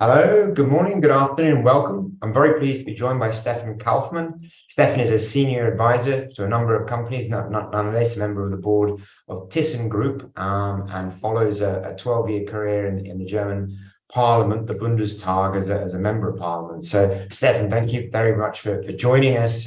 Hello, good morning, good afternoon, welcome. I'm very pleased to be joined by Stefan Kaufman. Stefan is a senior advisor to a number of companies, nonetheless a member of the board of ThyssenKrupp, and follows a 12-year career in the German Parliament, the Bundestag, as a member of Parliament. So, Stefan, thank you very much for joining us.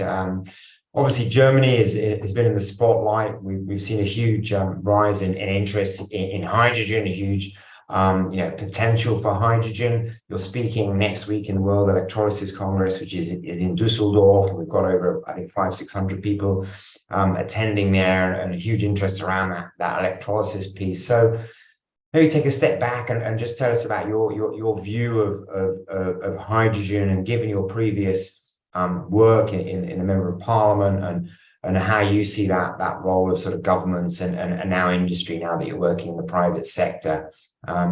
Obviously, Germany has been in the spotlight. We've seen a huge rise in interest in hydrogen, a huge potential for hydrogen. You're speaking next week in the World Electrolysis Congress, which is in Düsseldorf. We've got over, I think, 500-600 people attending there, and a huge interest around that electrolysis piece. So maybe take a step back and just tell us about your view of hydrogen, and given your previous work in the Member of Parliament, and how you see that role of sort of governments and now industry, now that you're working in the private sector.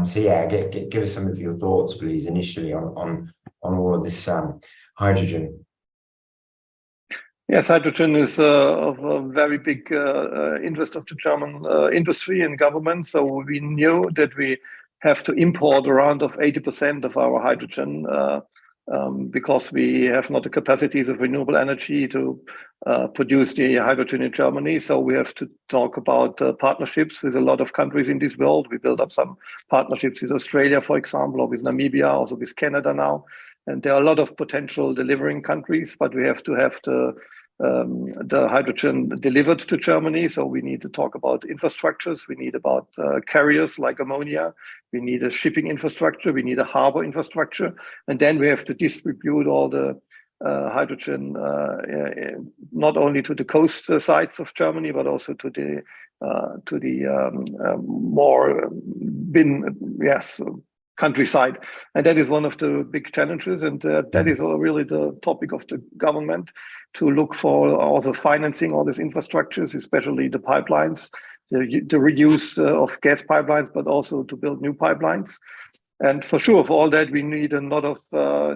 So yeah, give us some of your thoughts, please, initially on all of this hydrogen. Yes, hydrogen is of a very big interest of the German industry and government. So we knew that we have to import around of 80% of our hydrogen because we have not the capacities of renewable energy to produce the hydrogen in Germany. So we have to talk about partnerships with a lot of countries in this world. We built up some partnerships with Australia, for example, or with Namibia, also with Canada now. And there are a lot of potential delivering countries, but we have to have the hydrogen delivered to Germany. So we need to talk about infrastructures. We need about carriers like ammonia. We need a shipping infrastructure. We need a harbor infrastructure. And then we have to distribute all the hydrogen not only to the coast sides of Germany, but also to the more countryside. And that is one of the big challenges. And that is really the topic of the government, to look for also financing all these infrastructures, especially the pipelines, the reuse of gas pipelines, but also to build new pipelines. And for sure, for all that, we need a lot of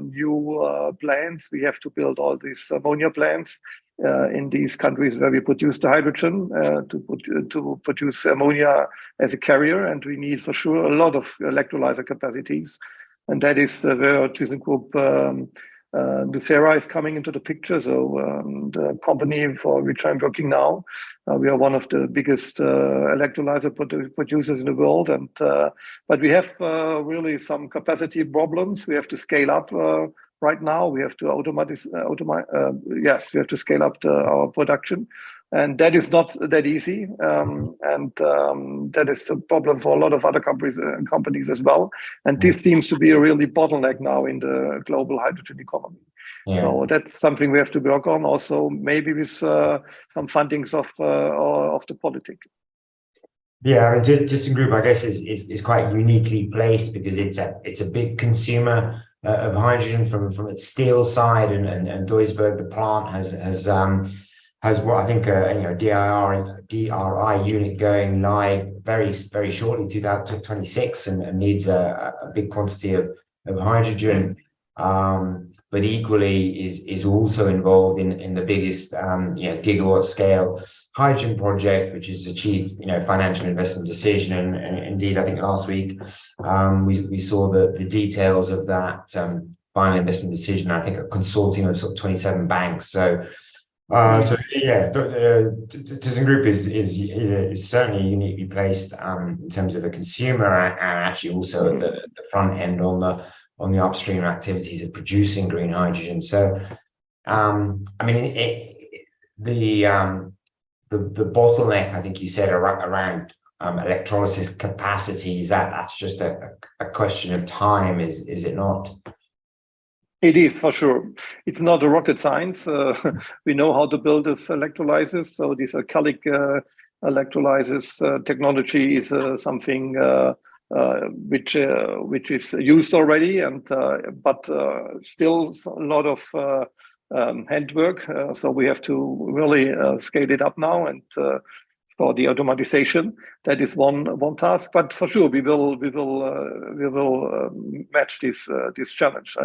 new plants. We have to build all these ammonia plants in these countries where we produce the hydrogen to produce ammonia as a carrier. And we need for sure a lot of electrolyser capacities. And that is where ThyssenKrupp nucera is coming into the picture. So the company for which I'm working now, we are one of the biggest electrolyzer producers in the world. And but we have really some capacity problems. We have to scale up right now. We have to we have to scale up our production. And that is not that easy. That is the problem for a lot of other companies as well. And this seems to be a really bottleneck now in the global hydrogen economy. Yeah. So that's something we have to work on also, maybe with some fundings of the politics. Yeah, I mean, ThyssenKrupp, I guess, is quite uniquely placed because it's a big consumer of hydrogen from its steel side, and Duisburg, the plant, has what I think DRI unit going live very shortly, 2026, and needs a big quantity of hydrogen. But equally is also involved in the biggest gigawatt scale hydrogen project, which has achieved financial investment decision. And indeed, I think last week we saw the details of that final investment decision. I think a consortium of sort of 27 banks. So ThyssenKrupp is certainly uniquely placed in terms of a consumer, and actually also at the front end on the upstream activities of producing green hydrogen. So, I mean, the bottleneck, I think you said, around electrolysis capacities, that's just a question of time, is it not? It is, for sure. It's not a rocket science. We know how to build this electrolyzers. So this alkalic electrolysis technology is something which is used already, and but still a lot of handwork. So we have to really scale it up now, and for the automatization, that is one task. But for sure, we will match this challenge.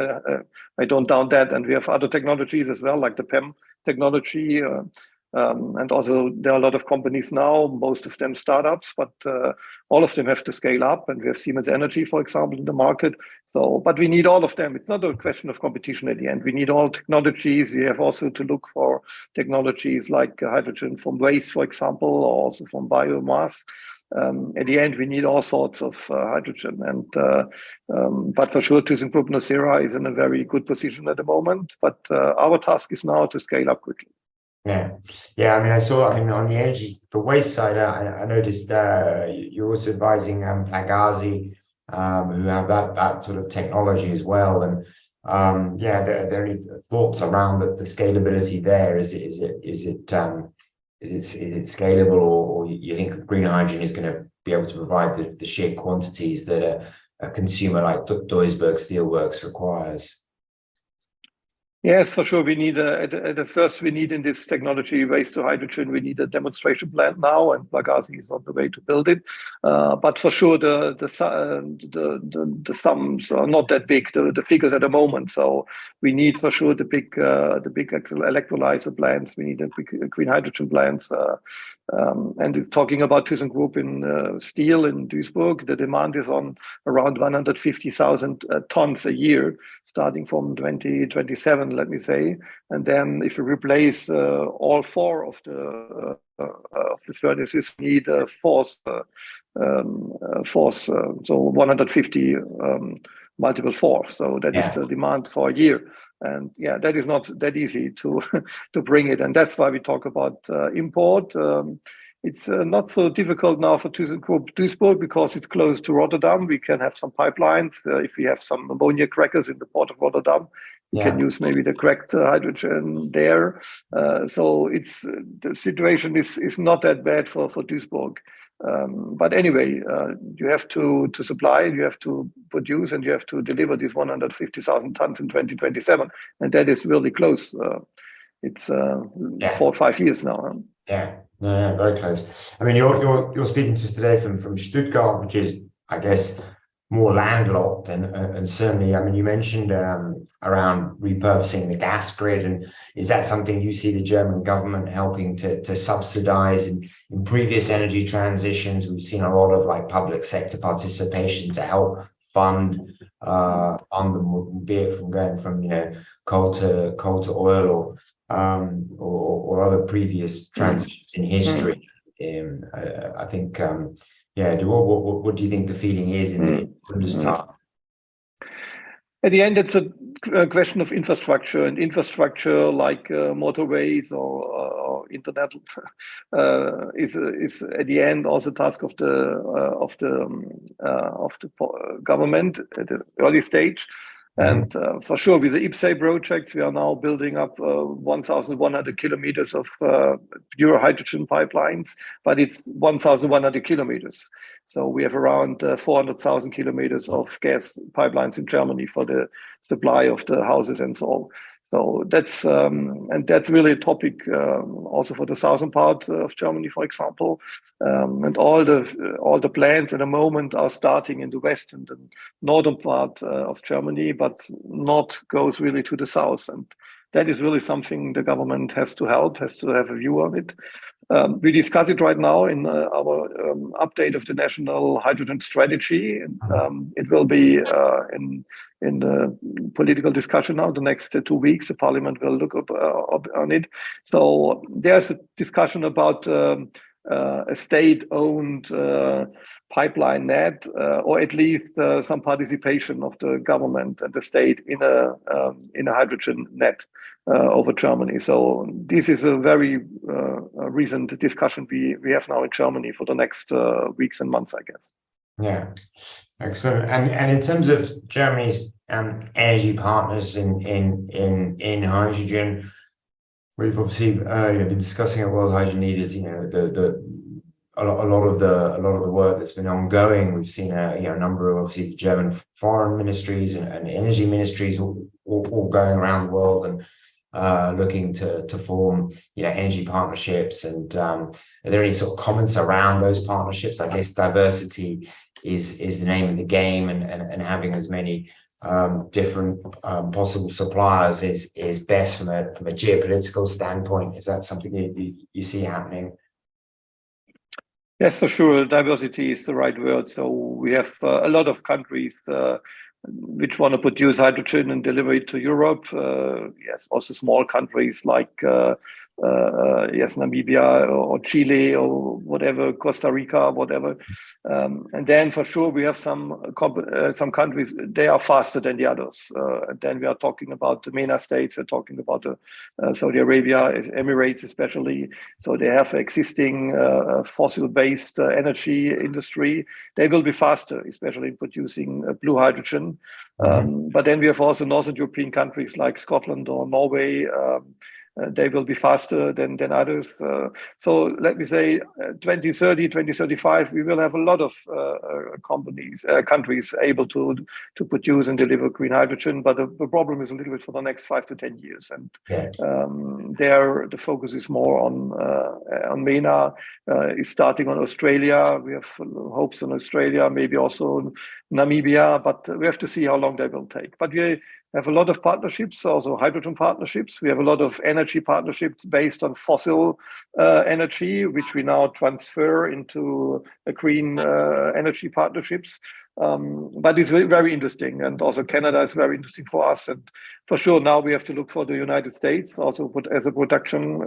I don't doubt that. And we have other technologies as well, like the PEM technology. And also there are a lot of companies now, most of them startups, but all of them have to scale up. And we have Siemens Energy, for example, in the market. So, but we need all of them. It's not a question of competition at the end. We need all technologies. We have also to look for technologies like hydrogen from waste, for example, or also from biomass. At the end, we need all sorts of hydrogen. But for sure, ThyssenKrupp nucera is in a very good position at the moment. But our task is now to scale up quickly. Yeah. I mean, I saw. I mean, on the energy for waste side, I noticed you're also advising Pagazi, who have that sort of technology as well. And yeah, are there any thoughts around the scalability there? Is it scalable, or you think green hydrogen is going to be able to provide the sheer quantities that a consumer like Duisburg Steelworks requires? Yes, for sure. We need at first we need in this technology waste to hydrogen. We need a demonstration plant now, and Pagazi is on the way to build it. But for sure, the sums are not that big. The figures at the moment. So we need for sure the big electrolyser plants. We need the big green hydrogen plants. And talking about ThyssenKrupp in steel in Duisburg, the demand is on around 150,000 tons a year, starting from 2027, let me say. And then if you replace all four of the furnaces, we need a fourth, so 150 multiple four. So that is the demand for a year. And yeah, that is not that easy to bring it. And that's why we talk about import. It's not so difficult now for ThyssenKrupp Duisburg because it's close to Rotterdam. We can have some pipelines. If we have some ammonia crackers in the port of Rotterdam, we can use maybe the cracked hydrogen there. So the situation is not that bad for Duisburg. But anyway, you have to supply, you have to produce, and you have to deliver these 150,000 tons in 2027, and that is really close. It's 4 or 5 years now. Yeah, no, very close. I mean, you're speaking to us today from Stuttgart, which is, I guess, more landlocked, and certainly, I mean, you mentioned around repurposing the gas grid, and is that something you see the German government helping to subsidize? In previous energy transitions, we've seen a lot of like public sector participation to help fund them, be it from going from coal to oil or other previous transitions in history. I think. What do you think the feeling is in the Bundestag? At the end, it's a question of infrastructure, and infrastructure like motorways or internet is at the end also a task of the government at the early stage. And for sure, with the IPCEI project, we are now building up 1,100 kilometers of pure hydrogen pipelines, but it's 1,100 kilometers. So we have around 400,000 kilometers of gas pipelines in Germany for the supply of the houses and so on. So that's really a topic also for the southern part of Germany, for example. And all the plans at the moment are starting in the west and the northern part of Germany, but not goes really to the south. And that is really something the government has to help, has to have a view on it. We discuss it right now in our update of the national hydrogen strategy. It will be in the political discussion now. The next 2 weeks, the parliament will look up on it. So there's a discussion about a state-owned pipeline net, or at least some participation of the government and the state in a hydrogen net over Germany. So this is a very recent discussion we have now in Germany for the next weeks and months, I guess. Yeah, excellent. And in terms of Germany's energy partners in hydrogen, we've obviously been discussing at World Hydrogen Leaders, a lot of the work that's been ongoing. We've seen a number of obviously the German foreign ministries and energy ministries all going around the world and looking to form energy partnerships. And are there any sort of comments around those partnerships? I guess diversity is the name of the game, and having as many different possible suppliers is best from a geopolitical standpoint? Is that something you see happening? Yes, for sure. Diversity is the right word. So we have a lot of countries which want to produce hydrogen and deliver it to Europe. Yes, also small countries like yes, Namibia or Chile or whatever, Costa Rica, whatever. And then for sure we have some countries, they are faster than the others. And then we are talking about the MENA states, we're talking about Saudi Arabia, Emirates especially. So they have existing fossil-based energy industry. They will be faster, especially in producing blue hydrogen. But then we have also Northern European countries like Scotland or Norway. They will be faster than others. So let me say 2030, 2035, we will have a lot of countries able to produce and deliver green hydrogen. But the problem is a little bit for the next 5 to 10 years. And there the focus is more on MENA, is starting on Australia. We have hopes on Australia, maybe also Namibia, but we have to see how long they will take. But we have a lot of partnerships, also hydrogen partnerships. We have a lot of energy partnerships based on fossil energy, which we now transfer into green energy partnerships. But it's very interesting. And also Canada is very interesting for us. And for sure, now we have to look for the United States also as a production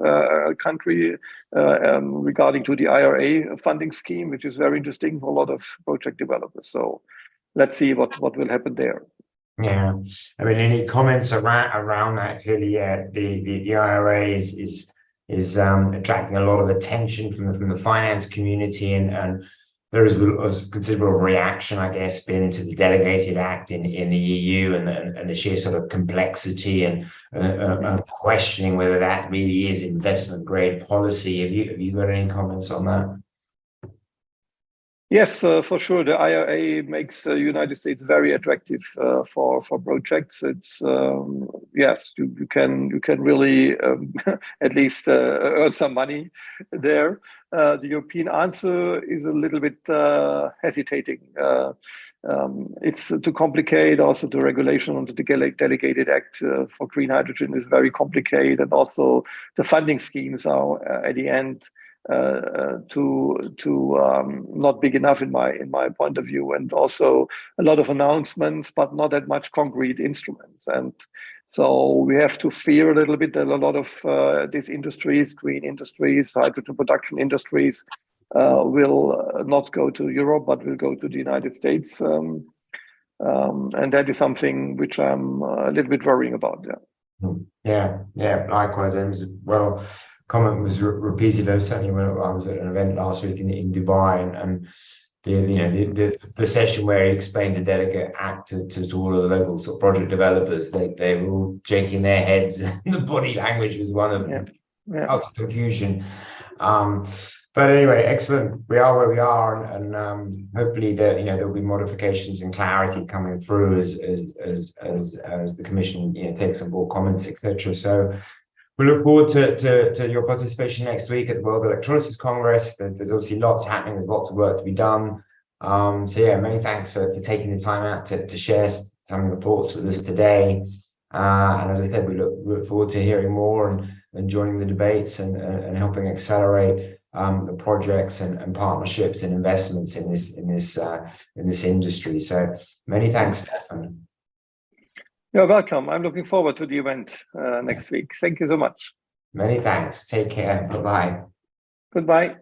country regarding to the IRA funding scheme, which is very interesting for a lot of project developers. So let's see what will happen there. Yeah, I mean, any comments around that? Clearly, yeah, the IRA is attracting a lot of attention from the finance community, and there is a considerable reaction, I guess, been to the Delegated Act in the EU and the sheer sort of complexity and questioning whether that really is investment grade policy. Have you got any comments on that? Yes, for sure. The IRA makes the United States very attractive for projects. It's yes, you can really at least earn some money there. The European answer is a little bit hesitating. It's too complicated. Also, the regulation on the Delegated Act for green hydrogen is very complicated, and also the funding schemes are at the end not big enough in my point of view, and also a lot of announcements, but not that much concrete instruments. And so we have to fear a little bit that a lot of these industries, green industries, hydrogen production industries, will not go to Europe, but will go to the United States. And that is something which I'm a little bit worrying about. Yeah, likewise. And well, comment was repeated certainly when I was at an event last week in Dubai, and the session where he explained the Delegate Act to all of the local sort of project developers. They were all shaking their heads, and the body language was one of utter confusion. But anyway, excellent. We are where we are, and hopefully there'll be modifications and clarity coming through as the Commission takes on board comments, etc. So we look forward to your participation next week at the World Electrolysis Congress. There's obviously lots happening. There's lots of work to be done. So yeah, many thanks for taking the time out to share some of your thoughts with us today. And as I said, we look forward to hearing more and joining the debates and helping accelerate the projects and partnerships and investments in this industry. So many thanks, Stefan. You're welcome. I'm looking forward to the event next week. Thank you so much. Many thanks. Take care. Bye-bye. Goodbye.